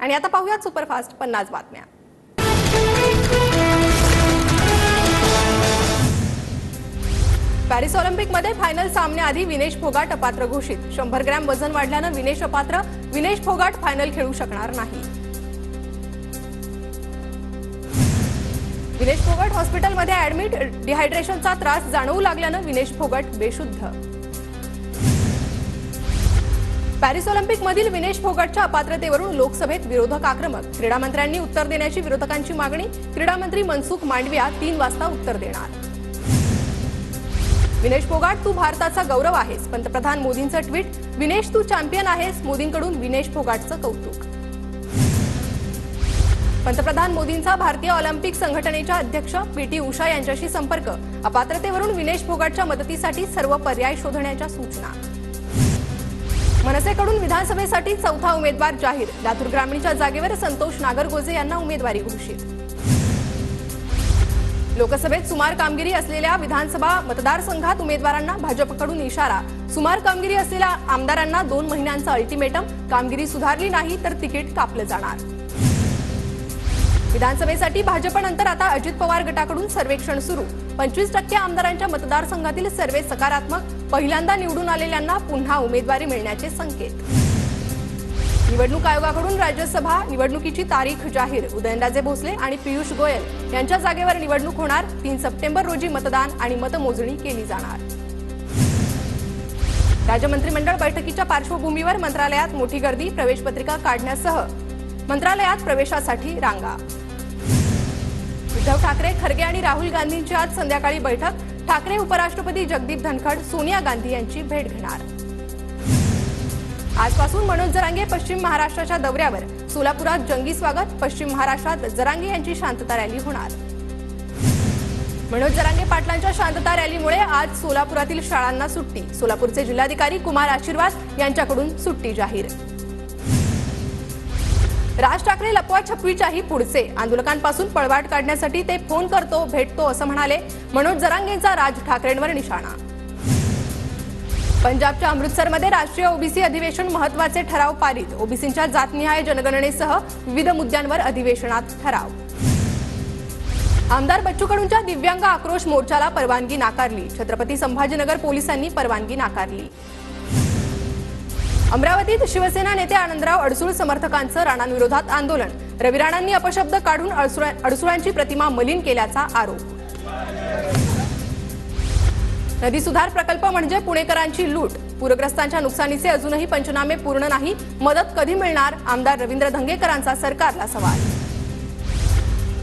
आणि आता पाहूयात सुपरफास्ट 50 बातम्या। पॅरिस ऑलिम्पिकमध्ये फायनल सामन्याआधी विनेश फोगाट अपात्र घोषित। 100 ग्रॅम वजन वाढल्यानं विनेश अपात्र। विनेश फोगाट फायनल खेळू शकणार नाही। विनेश फोगाट हॉस्पिटलमध्ये ऍडमिट। डिहायड्रेशनचा त्रास जाणवू लागल्यानं विनेश फोगाट बेशुद्ध। पॅरिस ऑलिम्पिकमधील विनेश फोगाटच्या अपात्रतेवरून लोकसभेत विरोधक आक्रमक। क्रीडा मंत्र्यांनी उत्तर देण्याची विरोधकांची मागणी। क्रीडा मंत्री मनसुख मांडविया 3 वाजता उत्तर देणार। विनेश फोगाट तू भारताचा गौरव आहेस। पंतप्रधान मोदींचं ट्विट। विनेश तू चॅम्पियन आहेस। मोदींकडून विनेश फोगाटचं कौतुक। पंतप्रधान मोदींचा भारतीय ऑलिम्पिक संघटनेच्या अध्यक्ष पीटी उषा यांच्याशी संपर्क। अपात्रतेवरून विनेश फोगाटच्या मदतीसाठी सर्व पर्याय शोधण्याच्या सूचना। मनसेकडून विधानसभेसाठी 4था उमेदवार जाहीर। लातूर ग्रामीणच्या जागेवर संतोष नागरगोजे यांना उमेदवारी घोषित। लोकसभेत सुमार कामगिरी असलेल्या विधानसभा मतदारसंघात उमेदवारांना भाजपकडून इशारा। सुमार कामगिरी असलेल्या आमदारांना 2 महिन्यांचा अल्टिमेटम। कामगिरी सुधारली नाही तर तिकीट कापलं जाणार। विधानसभेसाठी भाजपनंतर आता अजित पवार गटाकडून सर्वेक्षण सुरू। 25% आमदारांच्या मतदारसंघातील सर्वे सकारात्मक। पहिल्यांदा निवडून आलेल्यांना पुन्हा उमेदवारी मिळण्याचे संकेत। निवडणूक आयोगाकडून राज्यसभा निवडणुकीची तारीख जाहीर। उदयनराजे भोसले आणि पियुष गोयल यांच्या जागेवर निवडणूक होणार। 3 सप्टेंबर रोजी मतदान आणि मतमोजणी केली जाणार। राज्य मंत्रिमंडळ बैठकीच्या पार्श्वभूमीवर मंत्रालयात मोठी गर्दी। प्रवेश पत्रिका काढण्यासह मंत्रालयात प्रवेशासाठी रांगा। उद्धव ठाकरे, खरगे आणि राहुल गांधींची आज संध्याकाळी बैठक। ठाकरे उपराष्ट्रपती जगदीप धनखड सोनिया गांधी यांची भेट घेणार। आजपासून मनोज जरांगे पश्चिम महाराष्ट्राच्या दौऱ्यावर। सोलापुरात जंगी स्वागत। पश्चिम महाराष्ट्रात जरांगे यांची शांतता रॅली होणार। मनोज जरांगे पाटलांच्या शांतता रॅलीमुळे आज सोलापुरातील शाळांना सुट्टी। सोलापूरचे जिल्हाधिकारी कुमार आशीर्वाद यांच्याकडून सुट्टी जाहीर। राज ठाकरे लपवाछपवीच्याही पुढचे। आंदोलकांपासून पळवाट काढण्यासाठी ते फोन करतो, भेटतो असं म्हणाले। मनोज जरांगेंचा राज ठाकरेंवर निशाणा। पंजाबच्या अमृतसरमध्ये राष्ट्रीय ओबीसी अधिवेशन महत्त्वाचे ठराव पारित। ओबीसींच्या जातनिहाय जनगणनेसह विविध मुद्द्यांवर अधिवेशनात ठराव। आमदार बच्चू कडूंच्या दिव्यांग आक्रोश मोर्चाला परवानगी नाकारली। छत्रपती संभाजीनगर पोलिसांनी परवानगी नाकारली। अमरावतीत शिवसेना नेते आनंदराव अडसूळ समर्थकांचं राणांविरोधात आंदोलन। रवी राणांनी अपशब्द काढून अडसूळांची प्रतिमा मलिन केल्याचा आरोप। नदी सुधार प्रकल्प म्हणजे पुणेकरांची लूट। पूरग्रस्तांच्या नुकसानीचे अजूनही पंचनामे पूर्ण नाही। मदत कधी मिळणार? आमदार रवींद्र धंगेकरांचा सरकारला सवाल।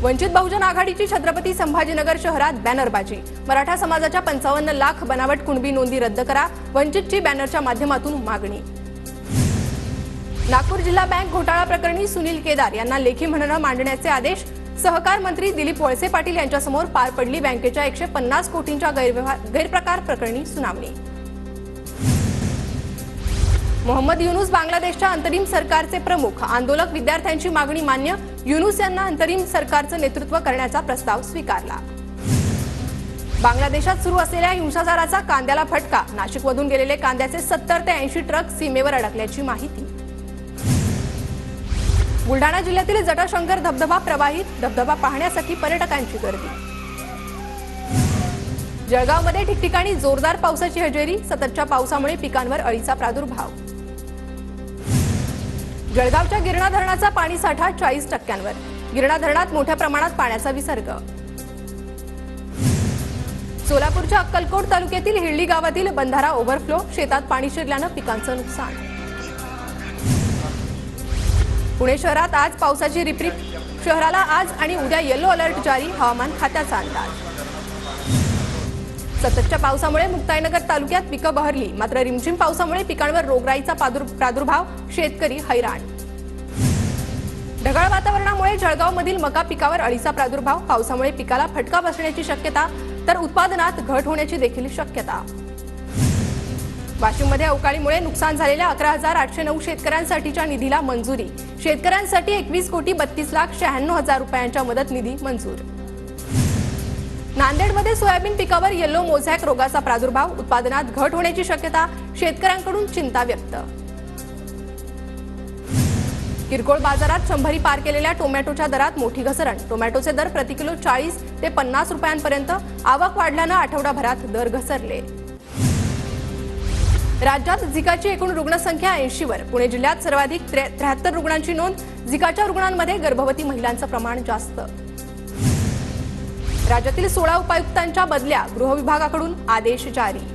वंचित बहुजन आघाडीची छत्रपती संभाजीनगर शहरात बॅनरबाजी। मराठा समाजाच्या 55 लाख बनावट कुणबी नोंदी रद्द करा। वंचितची बॅनरच्या माध्यमातून मागणी। नागपूर जिल्हा बँक घोटाळा प्रकरणी सुनील केदार यांना लेखी म्हणणं मांडण्याचे आदेश। सहकार मंत्री दिलीप वळसे पाटील यांच्यासमोर पार पडली बँकेच्या 150 कोटींच्या गैरप्रकार प्रकरणी सुनावणी। मोहम्मद युनूस बांगलादेशच्या अंतरिम सरकारचे प्रमुख। आंदोलक विद्यार्थ्यांची मागणी मान्य। युनूस यांना अंतरिम सरकारचं नेतृत्व करण्याचा प्रस्ताव स्वीकारला। बांगलादेशात सुरू असलेल्या हिंसाचाराचा कांद्याला फटका। नाशिकमधून गेलेले कांद्याचे 70 ते 80 ट्रक सीमेवर अडकल्याची माहिती। बुलढाणा जिल्ह्यातील जटाशंकर धबधबा प्रवाहित। धबधबा पाहण्यासाठी पर्यटकांची गर्दी। जळगावमध्ये ठिकठिकाणी जोरदार पावसाची हजेरी। सततच्या पावसामुळे पिकांवर अळीचा प्रादुर्भाव। जळगावच्या गिरणा धरणाचा पाणीसाठा 40%वर। गिरणा धरणात मोठ्या प्रमाणात पाण्याचा विसर्ग। सोलापूरच्या अक्कलकोट तालुक्यातील हिळ्ळी गावातील बंधारा ओव्हरफ्लो। शेतात पाणी शिरल्यानं पिकांचं नुकसान। पुणे शहरात आज पावसाची रिपरिप। शहराला आज आणि उद्या येलो अलर्ट जारी। हवामान खात्याचा अंदाज। सततच्या पावसामुळे मुक्ताईनगर तालुक्यात पिकं बहरली। मात्र रिमझिम पावसामुळे पिकांवर रोगराईचा प्रादुर्भाव। शेतकरी हैराण। ढगाळ वातावरणामुळे जळगावमधील मका पिकावर अळीचा प्रादुर्भाव। पावसामुळे पिकाला फटका बसण्याची शक्यता तर उत्पादनात घट होण्याची देखील शक्यता। वाशिममध्ये अवकाळीमुळे नुकसान झालेल्या 11,809 शेतकऱ्यांसाठीच्या निधीला मंजुरी। शेतकऱ्यांसाठी 21,32,96,000 रुपयांच्या मदत निधी मंजूर। नांदेडमध्ये सोयाबीन पिकावर येलो मोझॅक रोगाचा प्रादुर्भाव। उत्पादनात घट होण्याची शक्यता। शेतकऱ्यांकडून चिंता व्यक्त। किरकोळ बाजारात 100 पार केलेल्या टोमॅटोच्या दरात मोठी घसरण. टोमॅटोचे दर प्रति किलो 40 ते 50 रुपयांपर्यंत. आवक वाढल्यानं आठवडाभरात दर घसरले. राज्यात झिकाची एकूण रुग्णसंख्या 80 वर. पुणे जिल्ह्यात सर्वाधिक 73 रुग्णांची नोंद. झिकाच्या रुग्णांमध्ये गर्भवती महिलांचं प्रमाण जास्त. राज्यातील 16 उपायुक्तांच्या बदल्या. गृह विभागाकडून आदेश जारी.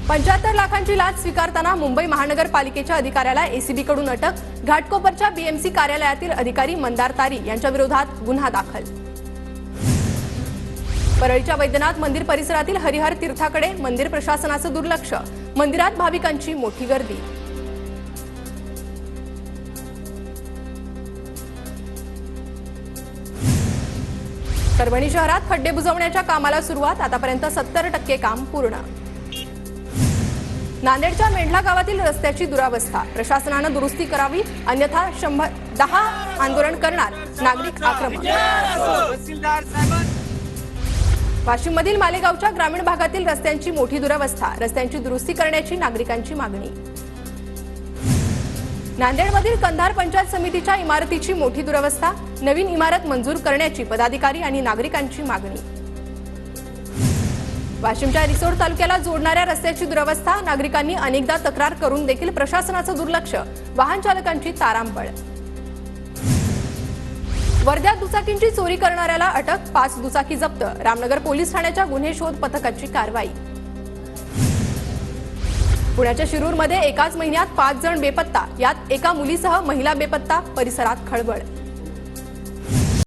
75 लाखांची लाच स्वीकारताना मुंबई महानगरपालिकेच्या अधिकाऱ्याला एसीबीकडून अटक. घाटकोपरच्या बीएमसी कार्यालयातील अधिकारी मंदार तारी यांच्या विरोधात गुन्हा दाखल. परळीच्या वैद्यनाथ मंदिर परिसरातील हरिहर तीर्थाकडे मंदिर प्रशासनाचं दुर्लक्ष. मंदिरात भाविकांची मोठी गर्दी. परभणी शहरात खड्डे बुजवण्याच्या कामाला सुरुवात. आतापर्यंत 70% काम पूर्ण. नांदेडच्या मेंढला गावातील रस्त्याची दुरावस्था. प्रशासनानं दुरुस्ती करावी अन्यथा 10 आंदोलन करणार. नागरिक आक्रमक. वाशिममधील मालेगावच्या ग्रामीण भागातील रस्त्यांची मोठी दुरावस्था. रस्त्यांची दुरुस्ती करण्याची नागरिकांची मागणी. नांदेडमधील कंधार पंचायत समितीच्या इमारतीची मोठी दुरावस्था. नवीन इमारत मंजूर करण्याची पदाधिकारी आणि नागरिकांची मागणी. वाशिमच्या रिसोड तालुक्याला जोडणाऱ्या रस्त्याची दुरावस्था. नागरिकांनी अनेकदा तक्रार करून देखील प्रशासनाचं दुर्लक्ष. वाहन चालकांची तारांबळ. वर्ध्यात दुचाकींची चोरी करणाऱ्याला अटक. 5 दुचाकी जप्त. रामनगर पोलीस ठाण्याच्या गुन्हे शोध पथकाची कारवाई. पुण्याच्या शिरूरमध्ये एकाच महिन्यात 5 जण बेपत्ता. यात एका मुलीसह महिला बेपत्ता. परिसरात खळबळ.